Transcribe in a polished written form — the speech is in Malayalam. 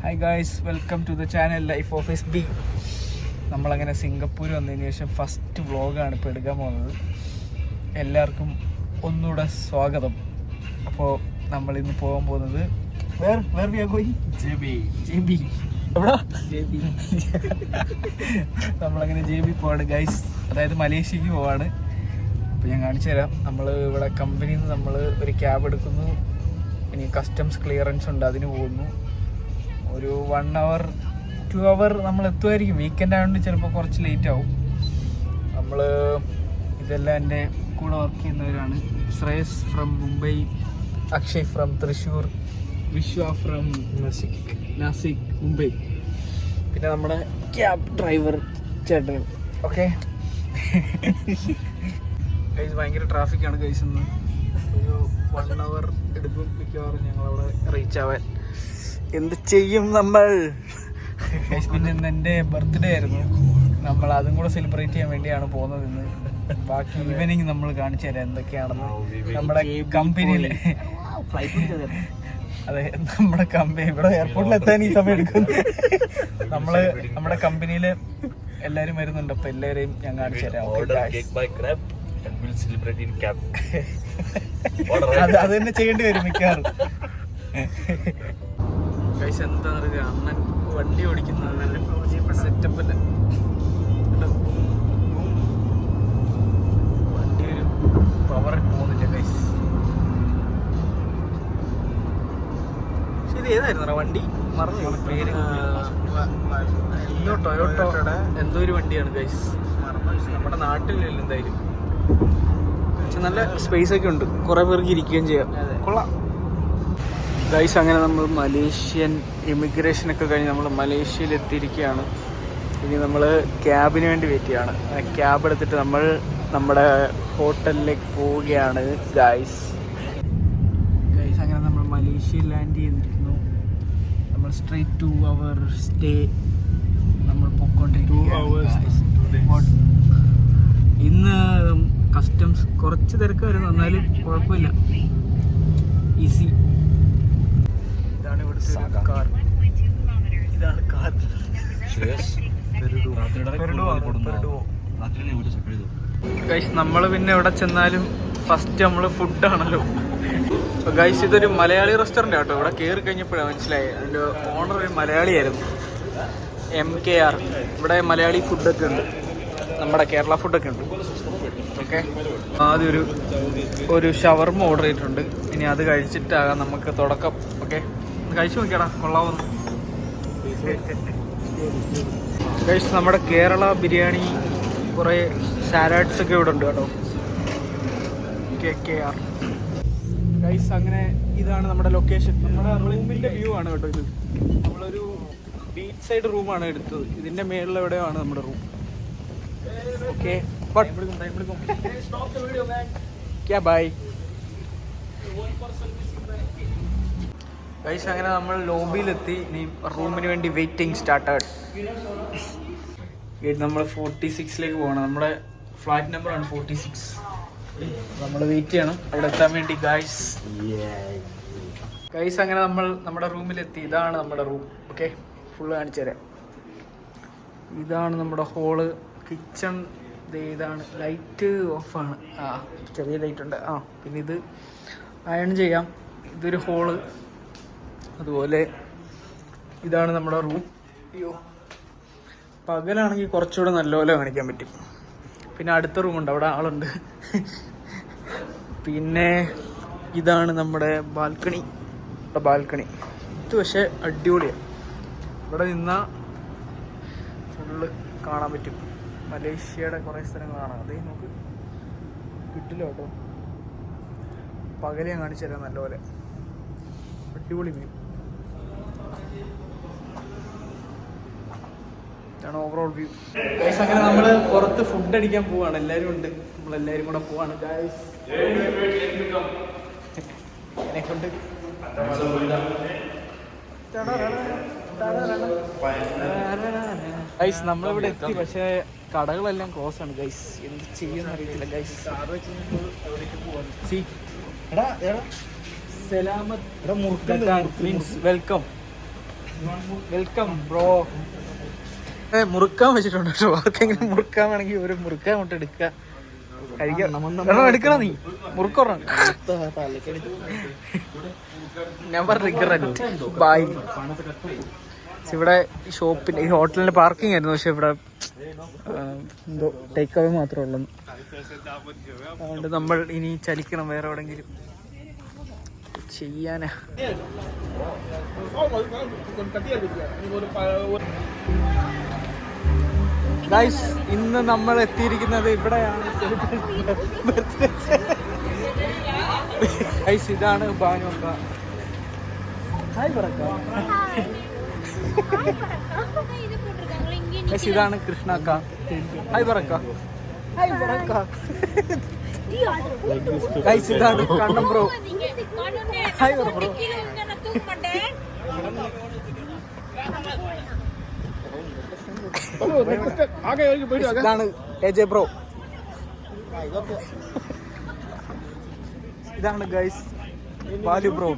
Hi guys, welcome to the channel life of s b. നമ്മളങ്ങനെ സിംഗപ്പൂർ വന്നതിന് ശേഷം ഫസ്റ്റ് വ്ളോഗാണ് ഇപ്പോൾ എടുക്കാൻ പോകുന്നത്. എല്ലാവർക്കും ഒന്നുകൂടെ സ്വാഗതം. അപ്പോൾ നമ്മളിന്ന് പോകാൻ പോകുന്നത് നമ്മളങ്ങനെ ജെ ബി പോവാണ് ഗൈസ്, അതായത് മലേഷ്യക്ക് പോവാണ്. അപ്പോൾ ഞാൻ കാണിച്ചു തരാം. നമ്മൾ ഇവിടെ കമ്പനിയിൽ നിന്ന് നമ്മൾ ഒരു ക്യാബ് എടുക്കുന്നു. ഇനി കസ്റ്റംസ് ക്ലിയറൻസ് ഉണ്ട്, അതിന് പോകുന്നു. ഒരു 1 hour 2 hour നമ്മൾ എത്തുമായിരിക്കും. വീക്കെൻഡ് ആയതുകൊണ്ട് ചിലപ്പോൾ കുറച്ച് ലേറ്റ് ആവും. നമ്മൾ ഇതെല്ലാം എൻ്റെ കൂടെ വർക്ക് ചെയ്യുന്നവരാണ്. Shreyas from Mumbai, Akshay from Thrissur, Vishwa from Nashik Mumbai, പിന്നെ നമ്മുടെ ക്യാബ് ഡ്രൈവർ ചേട്ടൻ. ഓക്കെ ഗൈസ്, ഭയങ്കര ട്രാഫിക്കാണ് ഗൈസ്. ഇന്ന് ഒരു 1 hour എടുക്കും മിക്കവാറും ഞങ്ങളവിടെ റീച്ച് ആവാൻ. എന്ത് ചെയ്യും നമ്മൾ? പിന്നെ ഇന്ന് എൻ്റെ ബർത്ത്ഡേ ആയിരുന്നു. നമ്മൾ അതും കൂടെ സെലിബ്രേറ്റ് ചെയ്യാൻ വേണ്ടിയാണ് പോകുന്നത് ഇന്ന്. ബാക്കി ഈവനിങ് നമ്മൾ കാണിച്ചു തരാം എന്തൊക്കെയാണെന്ന്. നമ്മുടെ കമ്പനിയിൽ അതെ, നമ്മുടെ കമ്പനി ഇവിടെ എയർപോർട്ടിൽ എത്താൻ ഈ സമയം എടുക്കും. നമ്മുടെ കമ്പനിയിൽ എല്ലാവരും വരുന്നുണ്ട്. അപ്പോൾ എല്ലാവരെയും ഞാൻ കാണിച്ചു തരാം. അത് തന്നെ ചെയ്യേണ്ടി വരും മിക്കവാറും. ഗൈസ്, എന്താണെന്ന് അറിയുക, അണ്ണൻ വണ്ടി ഓടിക്കുന്നത് നല്ല സെറ്റപ്പ് അല്ല. വണ്ടി ഒരു പവറിൽ പോകുന്നില്ല ഗൈസ്. ശരി, ഏതായിരുന്നു വണ്ടി? മറന്നു പേര്. ടൊയോട്ടോ എന്തോ ഒരു വണ്ടിയാണ് ഗൈസ്. നമ്മുടെ നാട്ടിലില്ല എന്തായാലും. പക്ഷെ നല്ല സ്പേസ് ഒക്കെ ഉണ്ട്, കുറേ പേർക്ക് ഇരിക്കുകയും ചെയ്യാം. കൊള്ളാം ഗൈസ്. അങ്ങനെ നമ്മൾ മലേഷ്യൻ ഇമിഗ്രേഷനൊക്കെ കഴിഞ്ഞ് നമ്മൾ മലേഷ്യയിൽ എത്തിയിരിക്കുകയാണ്. ഇനി നമ്മൾ ക്യാബിന് വേണ്ടി വെയിറ്റ് ചെയ്യാണ്. ക്യാബ് എടുത്തിട്ട് നമ്മൾ നമ്മുടെ ഹോട്ടലിലേക്ക് പോവുകയാണ് ഗൈസ്. അങ്ങനെ നമ്മൾ മലേഷ്യയിൽ ലാൻഡ് ചെയ്തിരിക്കുന്നു. നമ്മൾ സ്ട്രേറ്റ് 2 hour സ്റ്റേ നമ്മൾ പോയിക്കൊണ്ടിരിക്കുകയാണ്. ഇന്ന് കസ്റ്റംസ് കുറച്ച് തിരക്ക് വരുന്നു, എന്നാലും കുഴപ്പമില്ല, ഈസി. ഇതാണ് ഇവിടുത്തെ കാർ. ഇതാണ് കാർ. ഗൈസ്, നമ്മൾ പിന്നെ എവിടെ ചെന്നാലും ഫസ്റ്റ് നമ്മൾ ഫുഡാണല്ലോ. ഗൈസ്, ഇതൊരു മലയാളി റെസ്റ്റോറൻ്റ് ആട്ടോ. ഇവിടെ കയറി കഴിഞ്ഞപ്പോഴാണ് മനസ്സിലായി, അതിൻ്റെ ഓണർ ഒരു മലയാളിയായിരുന്നു, MKR. ഇവിടെ മലയാളി ഫുഡൊക്കെ ഉണ്ട്, നമ്മുടെ കേരള ഫുഡൊക്കെ ഉണ്ട്. ഓക്കെ, ആദ്യം ഒരു ഷവർമ ഓർഡർ ചെയ്തിട്ടുണ്ട്. ഇനി അത് കഴിച്ചിട്ടാകാം നമുക്ക് തുടക്കം. ഓക്കെ, കഴിച്ചു നോക്കിയാടാ, കൊള്ളാവുന്നു. ഗൈസ്, നമ്മുടെ കേരള ബിരിയാണി, കുറേ സാലഡ്സ് ഒക്കെ ഇവിടെ ഉണ്ട് കേട്ടോ. KKR guys. അങ്ങനെ ഇതാണ് നമ്മുടെ ലൊക്കേഷൻ. നമ്മുടെ റൂമിൻ്റെ വ്യൂ ആണ് കേട്ടോ ഇത്. നമ്മളൊരു ബീച്ച് സൈഡ് റൂമാണ് എടുത്തത്. ഇതിൻ്റെ മേളിൽ എവിടെയാണ് നമ്മുടെ റൂം. Okay, bye guys. അങ്ങനെ നമ്മൾ ലോബിയിലെത്തി. ഇനി റൂമിന് വേണ്ടി വെയിറ്റിംഗ് സ്റ്റാർട്ടഡ്. നമ്മൾ 46ലേക്ക് പോകണം. നമ്മുടെ ഫ്ലാറ്റ് നമ്പറാണ് 46. നമ്മൾ വെയിറ്റ് ചെയ്യണം അവിടെ എത്താൻ വേണ്ടി ഗൈസ്. അങ്ങനെ നമ്മൾ നമ്മുടെ റൂമിലെത്തി. ഇതാണ് നമ്മുടെ റൂം. ഓക്കെ, ഫുള്ള് കാണിച്ചു തരാം. ഇതാണ് നമ്മുടെ ഹോള്. കിച്ചൺ ഇതാണ്. ലൈറ്റ് ഓഫാണ്. ചെറിയ ലൈറ്റ് ഉണ്ട്. പിന്നെ ഇത് അയൺ ചെയ്യാം. ഇതൊരു ഹോള്. അതുപോലെ ഇതാണ് നമ്മുടെ റൂം. അയ്യോ, പകലാണെങ്കിൽ കുറച്ചുകൂടെ നല്ലപോലെ കാണിക്കാൻ പറ്റും. പിന്നെ അടുത്ത റൂമുണ്ട്, അവിടെ ആളുണ്ട്. പിന്നെ ഇതാണ് നമ്മുടെ ബാൽക്കണി. ഇത് പക്ഷേ അടിപൊളിയാണ്. ഇവിടെ നിന്നാൽ ഫുള്ള് കാണാൻ പറ്റും. മലേഷ്യയുടെ കുറേ സ്ഥലങ്ങൾ കാണാം. അതേ നമുക്ക് കിട്ടില്ല കേട്ടോ. പകല് ഞാൻ കാണിച്ചു തരാം നല്ലപോലെ. അടിപൊളി വ്യൂ. ഇതാണ് ഓവറോൾ വ്യൂ. ഗൈസ്, അങ്ങനെ നമ്മൾ പുറത്ത് ഫുഡ് അടിക്കാൻ പോവാണ്. എല്ലാവരും ഉണ്ട്, നമ്മളെല്ലാവരും കൂടെ പോവാണ് ഗൈസ്. എന്നെക്കൊണ്ട് ഗൈസ് നമ്മളിവിടെ എത്തി. പക്ഷേ കടകളെല്ലാം ക്ലോസ് ആണ് ഗൈസ്. എന്ത് ചെയ്യുമെന്ന് അറിയത്തില്ല ഗൈസ്. സലാമത്ത് മീൻസ് വെൽക്കം. Welcome bro. മുറുക്കാൻ വെച്ചിട്ടുണ്ട് കേട്ടോ. ആർക്കെങ്കിലും മുറുക്കാൻ വേണമെങ്കിൽ ഒരു മുറുക്കാൻ കൊണ്ട് എടുക്കുക, കഴിക്കാം. എടുക്കണ നീ മുറുക്കൊറ. Never regret by. ഇവിടെ ഷോപ്പിന്റെ ഈ ഹോട്ടലിന്റെ പാർക്കിംഗ് ആയിരുന്നു, പക്ഷെ ഇവിടെ എന്തോ ടേക്ക് അവേ മാത്രമേ ഉള്ളൂ. അതുകൊണ്ട് നമ്മൾ ഇനി ചലിക്കണം വേറെ എവിടെങ്കിലും ചെയ്യാനാ. ഗൈസ്, ഇന്ന് നമ്മൾ എത്തിയിരിക്കുന്നത് ഇവിടെയാണ്. ഗൈസ്, ഇതാണ് ബാനുക്ക. ഹായ് പറക്ക. ഗൈസ്, ഇതാണ് കൃഷ്ണക്ക. ഹായ് പറക്ക. ഹായ് പറക്ക. ഗൈസ്, ഇതാണ് കണ്ണൻ ബ്രോ. Hi bro. ഇതാണ് AJ ബ്രോ. ഇതാണ് ഗൈസ് ബാലു ബ്രോ.